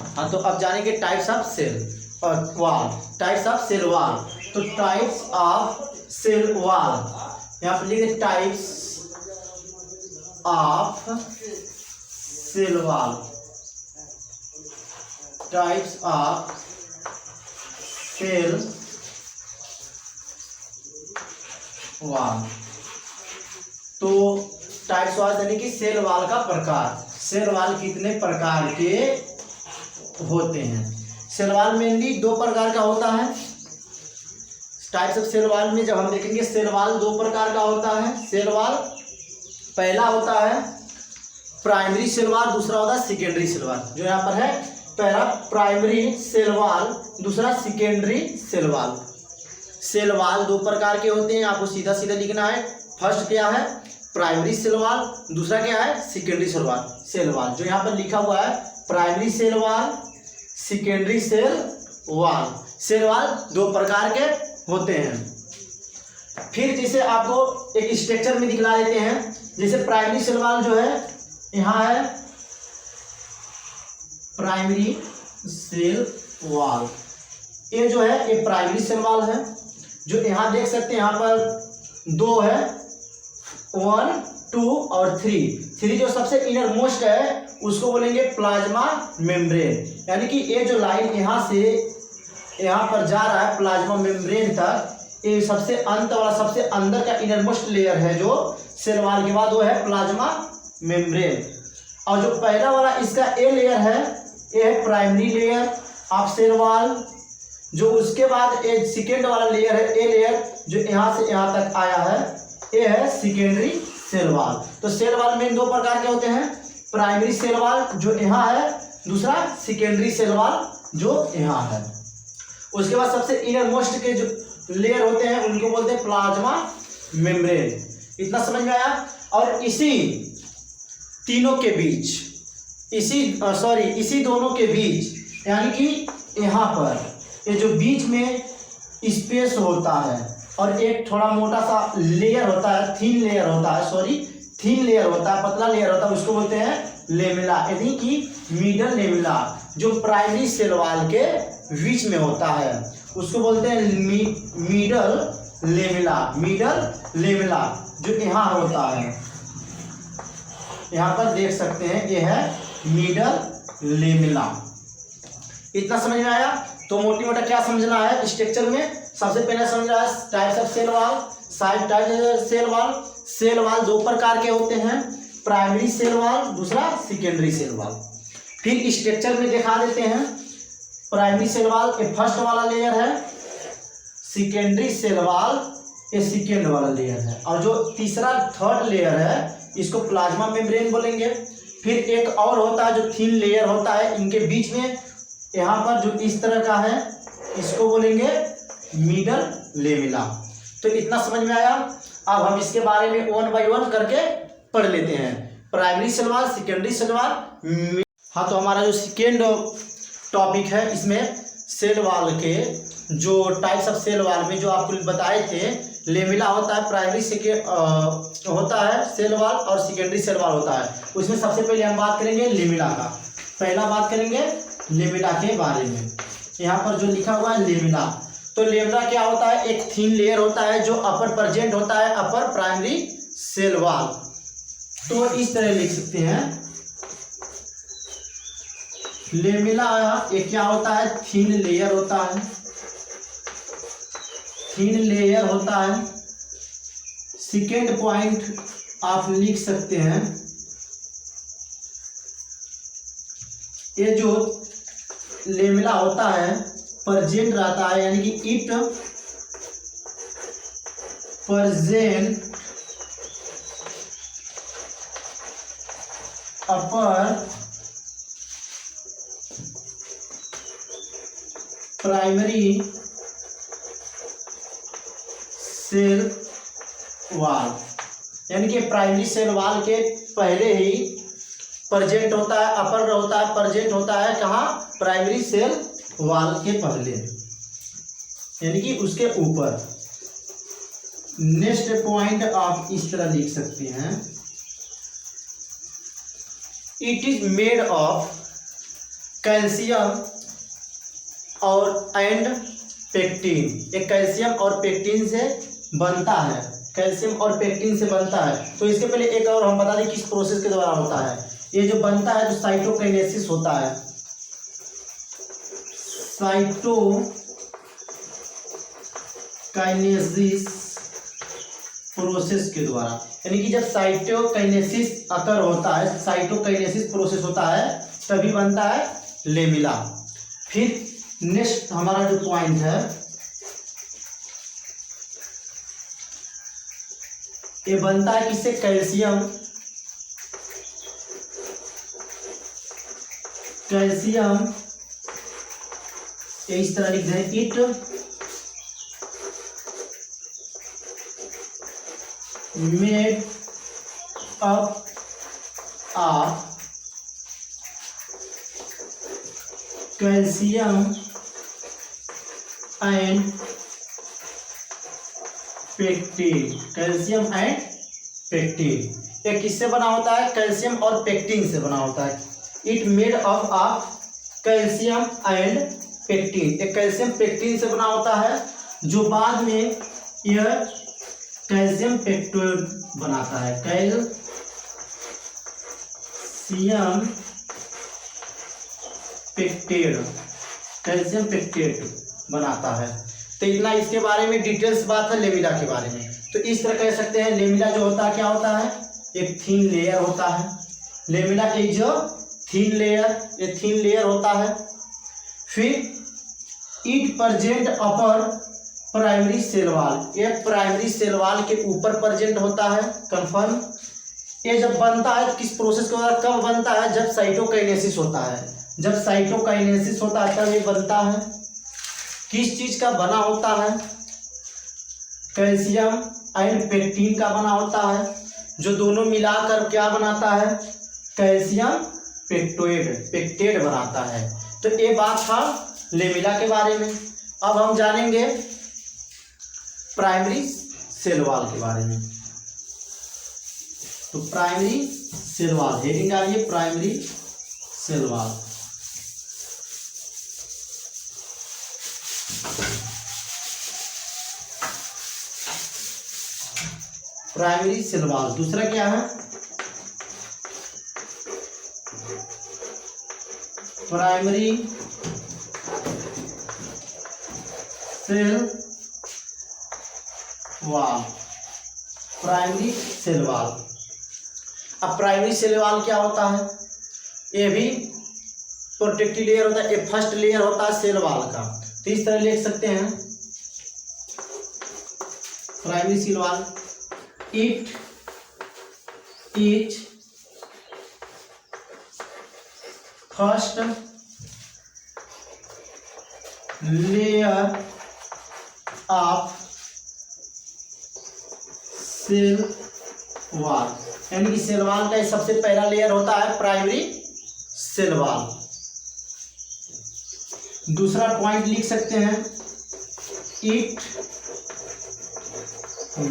हाँ, तो अब जानेंगे टाइप्स ऑफ सेल और wall. Types of cell wall, तो टाइप्स ऑफ सेल वॉल यहाँ पर लिखे types of cell wall. Types of cell wall, तो टाइप्स वॉल यानी कि सेल वॉल का प्रकार। सेल वॉल कितने प्रकार के होते हैं? सेल वॉल मेनली दो प्रकार का होता है। टाइप्स ऑफ सेल वॉल में जब हम देखेंगे, सेल वॉल दो प्रकार का होता है। सेल वॉल पहला होता है प्राइमरी सेल वॉल, दूसरा होता है सेकेंडरी सेल वॉल। जो यहाँ पर है, पहला प्राइमरी सेल वॉल, दूसरा secondary cell wall. Cell wall दो प्रकार के होते हैं, आपको सीधा सीधा लिखना है। फर्स्ट क्या है? प्राइमरी सेल वॉल, दूसरा क्या है? Secondary cell wall. Cell wall जो यहाँ पर लिखा हुआ है, primary cell wall, secondary cell wall. Cell wall दो प्रकार के होते हैं। फिर जैसे आपको एक स्ट्रक्चर में दिखला देते हैं। जैसे प्राइमरी सेल वॉल जो है, यहाँ है प्राइमरी सेल वॉल। ये जो है ये प्राइमरी सेल वॉल है। जो यहाँ देख सकते हैं, यहाँ पर दो है, 1, 2 और 3 जो सबसे इनर मोस्ट है उसको बोलेंगे प्लाज्मा मेम्ब्रेन। यानी कि ये जो लाइन यहाँ से यहाँ पर जा रहा है प्लाज्मा मेम्ब्रेन तक, ये सबसे अंत वाला, सबसे अंदर का इनर मोस्ट लेयर है जो सेल वॉल के बाद, वो है प्लाज्मा मेम्ब्रेन। और जो पहला वाला इसका ए लेयर है, ये है primary layer of cell wall. जो उसके बाद ये सेकेंड वाला लेयर है, ए लेयर, जो यहाँ से यहाँ तक आया है, ये है सेकेंडरी सेल वॉल। तो सेल वॉल में दो प्रकार के होते हैं, प्राइमरी सेल वॉल जो यहाँ है, दूसरा सेकेंडरी सेल वॉल जो यहाँ है। उसके बाद सबसे इनर मोस्ट के जो लेयर होते हैं उनको बोलते हैं प्लाज्मा मेम्ब्रेन। इतना समझ में आया? और इसी तीनों के बीच, इसी दोनों के बीच, यानी कि यहाँ पर ये जो बीच में स्पेस होता है और एक थोड़ा मोटा सा लेयर होता है, थिन लेयर होता है, पतला लेयर होता है, उसको बोलते हैं लेमेला, यानी कि मिडल लेमेला, जो प्राइमरी सेल वॉल के बीच में होता है उसको बोलते हैं मिडल लेमेला, जो यहाँ होता है। यहाँ पर देख सकते हैं, ये है मिडल लेमेला। इतना समझ में आया? तो मोटी मोटा क्या समझना है स्ट्रक्चर में? सबसे पहले समझ रहा है types of cell wall. Cell wall दो प्रकार के होते हैं, प्राइमरी सेल वॉल, दूसरा सेकेंडरी सेल वॉल। फिर स्ट्रक्चर में दिखा देते हैं। प्राइमरी सेल वॉल ये फर्स्ट वाला लेयर है, सेकेंडरी सेल वॉल ये सेकेंड वाला लेयर है, और जो तीसरा थर्ड लेयर है इसको प्लाज्मा मेम्ब्रेन बोलेंगे। फिर एक और होता है जो थिन लेयर होता है इनके बीच में, यहाँ पर जो इस तरह का है इसको बोलेंगे मिडल लेमेला। तो इतना समझ में आया? अब हम इसके बारे में 1 बाय 1 करके पढ़ लेते हैं। Primary cell wall, secondary cell wall. हाँ, तो हमारा जो सेकेंड टॉपिक है, इसमें सेल वॉल के जो टाइप्स ऑफ सेल वॉल में जो आपको बताए थे, लेमेला होता है, प्राइमरी होता है सेल वॉल, और सेकेंडरी सेल वॉल होता है। उसमें सबसे पहले हम बात करेंगे लेमेला का। पहला बात करेंगे लेमेला के बारे में। यहाँ पर जो लिखा हुआ है लेमेला, तो लेमेला क्या होता है? एक थिन लेयर होता है जो अपर प्रेजेंट होता है अपर प्राइमरी सेल वॉल। तो इस तरह लिख सकते हैं, लेमेला ये क्या होता है? थिन लेयर होता है, थिन लेयर होता है। सेकेंड पॉइंट आप लिख सकते हैं, ये जो लेमेला होता है प्रेजेंट रहता है, यानी कि it present upper primary cell wall, यानी कि प्राइमरी सेल वॉल के पहले ही प्रेजेंट होता है, अपर होता है, प्रेजेंट होता है कहाँ? प्राइमरी सेल वॉल के पहले, यानी कि उसके ऊपर। नेक्स्ट पॉइंट आप इस तरह लिख सकते हैं, it is made of calcium और एंड पेक्टिन, एक कैल्शियम और पेक्टिन से बनता है, कैल्शियम और पेक्टिन से बनता है। तो इसके पहले एक और हम बता दें किस प्रोसेस के द्वारा होता है। ये जो बनता है जो साइटोकाइनेसिस होता है, साइटोकाइनेसिस प्रोसेस के द्वारा, यानी कि जब साइटोकाइनेसिस अकर होता है, साइटोकाइनेसिस प्रोसेस होता है तभी बनता है लेमिला। फिर नेक्स्ट हमारा जो पॉइंट है, ये बनता है किससे, कैल्शियम, कैल्शियम ये इस तरह लिख दें, it made up of calcium and pectin, calcium and pectin. ये किससे बना होता है, कैल्शियम और पेक्टिन से बना होता है। It made up of calcium and pectin, एक कैल्शियम पेक्टिन से बना होता है, जो बाद में यह कैल्शियम पेक्टोएड बनाता है, कैल्शियम पेक्टेड, कैल्शियम पेक्टेट बनाता है। तो इतना इसके बारे में डिटेल्स बात है लेमिला के बारे में। तो इस तरह कह सकते हैं लेमिला जो होता है क्या होता है, एक थिन लेयर होता है। लेमिला एक जो थिन लेयर, ये थिन लेयर होता है। फिर it present upper primary cell wall, ये प्राइमरी सेल वॉल के ऊपर प्रेजेंट होता है, कंफर्म। ये जब बनता है किस प्रोसेस के द्वारा, कब बनता है, जब साइटोकाइनेसिस होता है, जब साइटोकाइनेसिस होता है तब ये बनता है। किस चीज का बना होता है, कैल्शियम एंड पेक्टिन का बना होता है, जो दोनों मिलाकर क्या बनाता है, कैल्शियम पेक्टेट बनाता है। तो ये बात था लेमिला के बारे में। अब हम जानेंगे प्राइमरी सेल वॉल के बारे में। तो प्राइमरी सेल वॉल, हेडिंग डालिए primary cell wall. Primary cell wall, दूसरा क्या है, primary cell wall, primary cell wall. अब प्राइमरी सेल वॉल क्या होता है, ये भी प्रोटेक्टिव लेयर होता है, ये फर्स्ट लेयर होता है सेल वॉल का। तो इस तरह लिख सकते हैं primary cell wall, it is first layer of cell wall, यानी कि सेल वॉल का सबसे पहला लेयर होता है प्राइमरी सेल वॉल। दूसरा पॉइंट लिख सकते हैं, it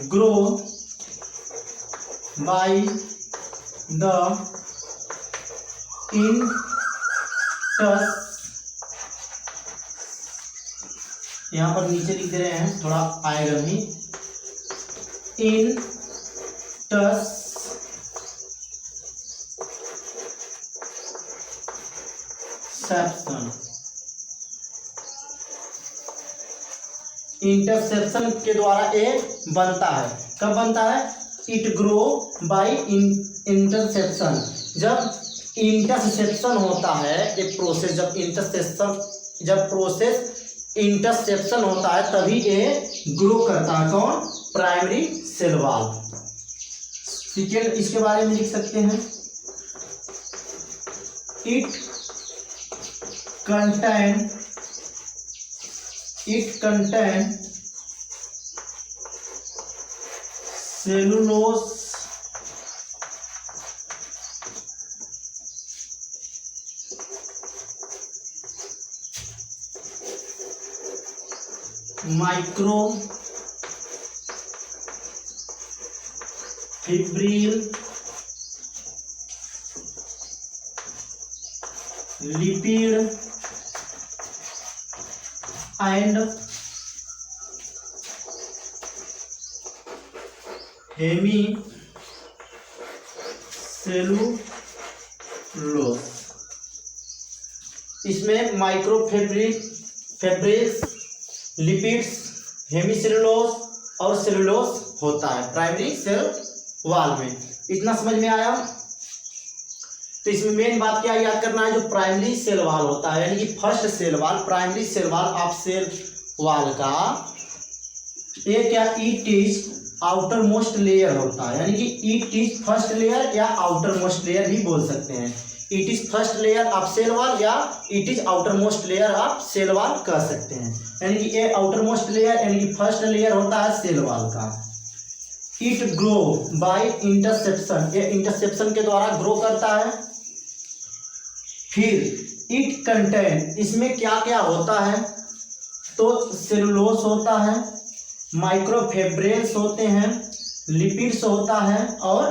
grow by the Indus, यहाँ पर नीचे लिख दे रहे हैं, थोड़ा आएगा नहीं, इंटरसेप्शन के द्वारा ये बनता है। कब बनता है, इट ग्रो बाय इंटरसेप्शन, जब इंटरसेप्शन होता है एक प्रोसेस, जब प्रोसेस इंटरसेप्शन होता है तभी ये ग्रो करता है। कौन, प्राइमरी सेल वॉल। सेकेंड इसके बारे में लिख सकते हैं, it contain cellulose microfibril lipid and hemicellulose. इसमें फैब्रिक्स, लिपिड्स, हेमीसेलुलोज और सेलुलोज होता है प्राइमरी सेल वाल में। इतना समझ में आया। तो इसमें मेन बात क्या याद करना है, जो प्राइमरी सेल वाल होता है यानी कि first cell wall, primary cell wall of cell wall का एक क्या it is outermost layer होता है, यानी कि इट इज फर्स्ट लेयर या आउटर मोस्ट लेयर भी बोल सकते हैं। It is first layer of cell wall या it is outermost layer of cell wall कह सकते हैं। यानी कि ये आउटर मोस्ट लेयर यानी कि फर्स्ट लेयर होता है सेल वाल का। इट ग्रो बाय इंटरसेप्शन, ये इंटरसेप्शन के द्वारा ग्रो करता है। फिर इट कंटेन, इसमें क्या क्या होता है, तो सेलुलोज होता है, माइक्रोफिब्रिल्स होते हैं, लिपिड्स होता है और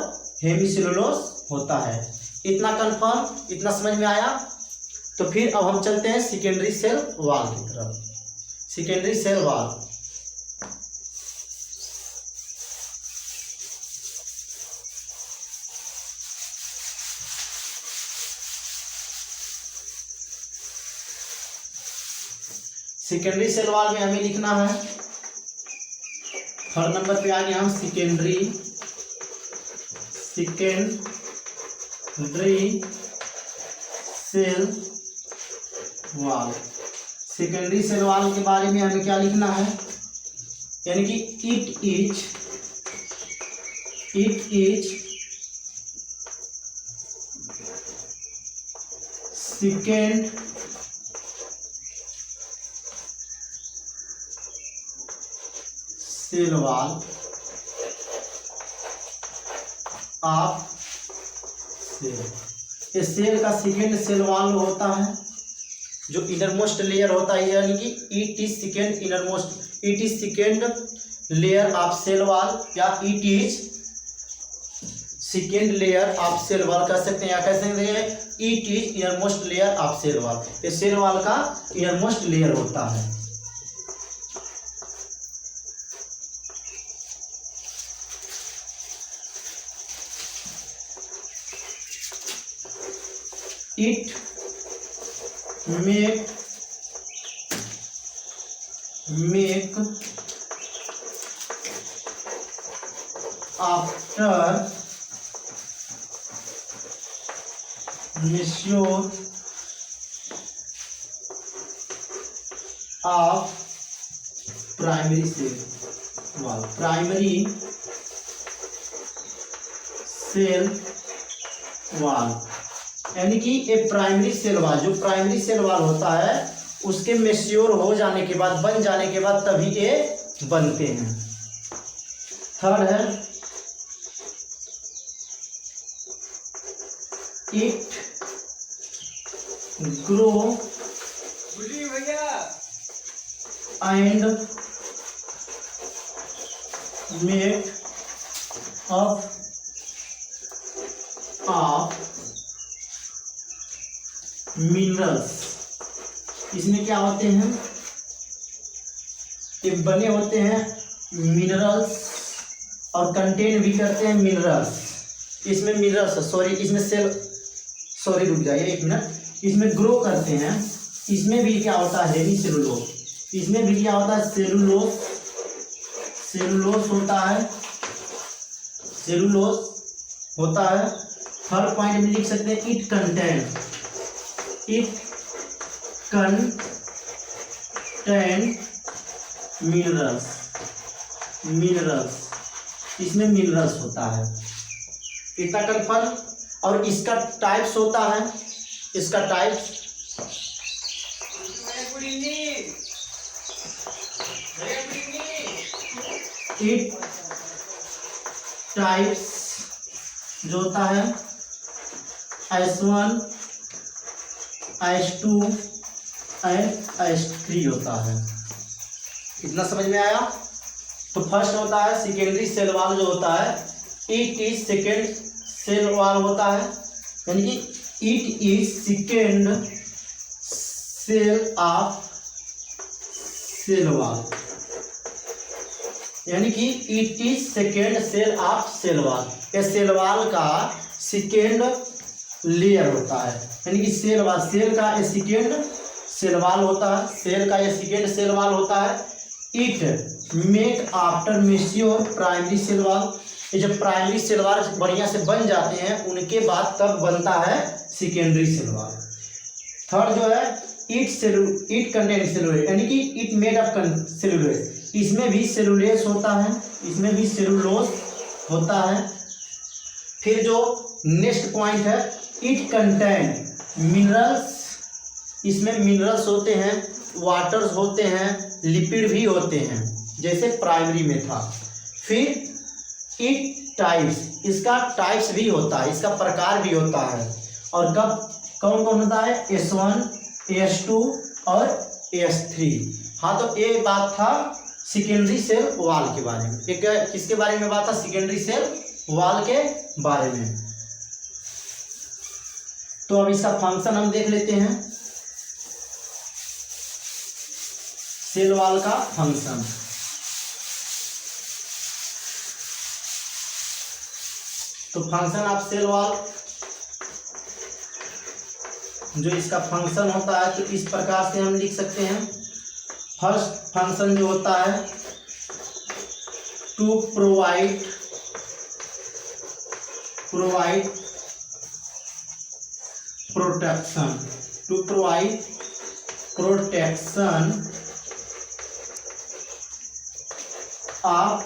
हेमीसेलुलोज होता है। इतना कंफर्म, इतना समझ में आया। तो फिर अब हम चलते हैं सेकेंडरी सेल वाल की तरफ। Secondary cell wall, secondary cell wall में हमें लिखना है, थर्ड नंबर पे आ गए हम secondary cell wall. Secondary cell wall के बारे में हमें क्या लिखना है, यानी कि it is second cell wall of cell. ये सेल का सेकेंड सेल वाल होता है, जो इनरमोस्ट लेयर होता है, यानी कि it is second layer of cell wall या it is second layer of cell wall कह सकते हैं, या कह सकते हैं it is innermost layer of cell wall. ये सेल वाल का इनरमोस्ट लेयर होता है। It make after mature of primary cell wall, primary cell wall, यानी कि एक प्राइमरी सेल वाल, जो प्राइमरी सेल वाल होता है उसके मैच्योर हो जाने के बाद, बन जाने के बाद तभी ये बनते हैं। थर्ड है it grow and make up of minerals. इसमें क्या होते हैं, ये बने होते हैं मिनरल्स और कंटेन भी करते हैं मिनरल्स। इसमें मिनरल्स रुक जाइए एक मिनट, इसमें ग्रो करते हैं। इसमें भी क्या होता है, हेमी सेलुलोज, इसमें भी क्या होता है, सेलुलोज होता है। थर्ड पॉइंट में लिख सकते हैं इट कंटेन मिनरल्स, इसमें मिनरल्स होता है। इतना कंफर्म। और इसका टाइप्स होता है, इसका टाइप्स इट टाइप्स जो होता है S1 S2 एंड S3 होता है। इतना समझ में आया। तो फर्स्ट होता है सेकेंडरी सेल वाल, जो होता है it is second cell wall होता है, यानी कि it is second cell of cell wall, यानी कि it is second cell of cell wall. ये सेल वॉल का सेकेंड लेयर होता है, यानी कि सेल वॉल, सेल का ये सेकेंड सेल वॉल होता है, सेल का ये सेकेंड सेल वॉल होता है। It make after mature primary cell wall, ये जब प्राइमरी सेल वॉल बढ़िया से बन जाते हैं उनके बाद तब बनता है सेकेंडरी सेल वॉल। थर्ड जो है इट कंटेन सेलुलोज, यानी कि इट मेड ऑफ सेलुलोज, इसमें भी सेलुलोज होता है, इसमें भी सेलुलोज होता है। फिर जो नेक्स्ट पॉइंट है इट कंटेन मिनरल्स, इसमें मिनरल्स होते हैं, वाटर्स होते हैं, लिपिड भी होते हैं, जैसे प्राइमरी में था। फिर इट टाइप्स, इसका टाइप्स भी होता है, इसका प्रकार भी होता है। और कब कौन कौन होता है, S1, S2 और S3। हाँ, तो ये बात था सेकेंडरी सेल वॉल के बारे में। एक किसके बारे में बात था, सेकेंडरी सेल वॉल के बारे में। तो अब इसका फंक्शन हम देख लेते हैं, सेल वॉल का फंक्शन। तो फंक्शन ऑफ सेल वॉल, जो इसका फंक्शन होता है तो इस प्रकार से हम लिख सकते हैं। फर्स्ट फंक्शन जो होता है to provide protection, to provide protection of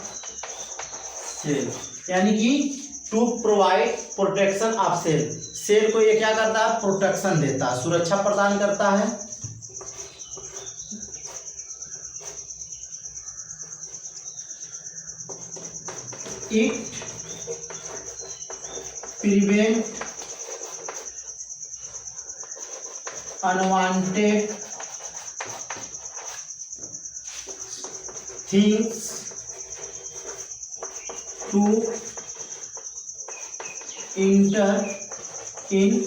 cell, यानी कि to provide protection of cell, cell को ये क्या करता है, प्रोटेक्शन देता है, सुरक्षा प्रदान करता है। It prevent unwanted things to enter in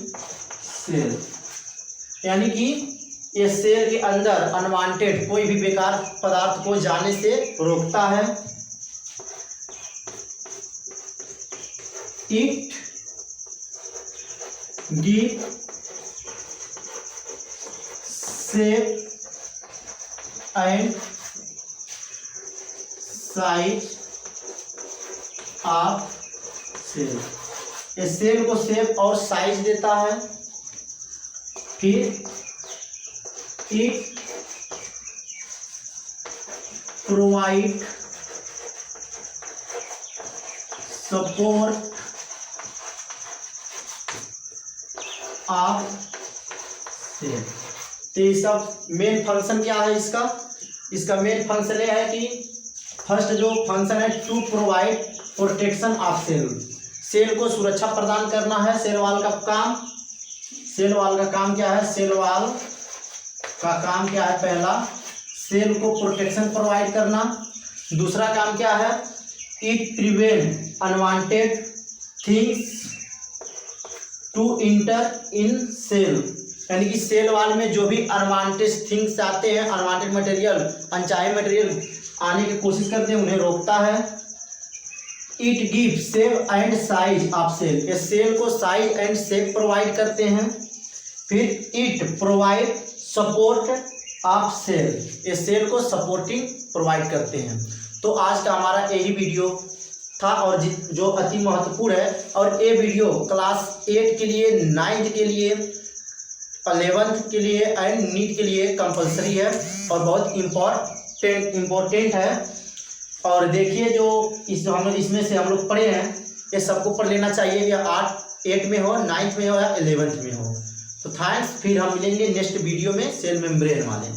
cell, यानी कि ये सेल के अंदर अनवांटेड कोई भी बेकार पदार्थ को जाने से रोकता है। It give shape and size of cell, ये सेल को शेप और साइज देता है। फिर it provide support of cell. तो ये सब मेन फंक्शन क्या है इसका मेन फंक्शन ये है कि फर्स्ट जो फंक्शन है to provide protection of cell, cell को सुरक्षा प्रदान करना है। सेल वॉल का काम, सेल वॉल का काम क्या है, सेल वॉल का काम क्या है, पहला सेल को प्रोटेक्शन प्रोवाइड करना। दूसरा काम क्या है, it prevent unwanted things to enter in cell, यानी कि सेल वॉल में जो भी अनवांटेड थिंग्स आते हैं, अनवांटेड मटेरियल, अनचाहे मटेरियल आने की कोशिश करते हैं, उन्हें रोकता है। It give shape and size of cell, ये सेल को साइज एंड शेप प्रोवाइड करते हैं। फिर it provide support of cell, ये सेल को सपोर्टिंग प्रोवाइड करते हैं। तो आज का हमारा यही वीडियो था और जो अति महत्वपूर्ण है, और ये वीडियो क्लास 8 के लिए, 9th के लिए, 11th के लिए एंड नीट के लिए कंपलसरी है और बहुत इम्पोर्टेंट है। और देखिए जो इसमें से हम लोग पढ़े हैं ये सबको पढ़ लेना चाहिए, या 8 में हो, 9th में हो या 11th में हो। तो थैंक्स, फिर हम मिलेंगे नेक्स्ट वीडियो में सेल मेम्ब्रेन वाले।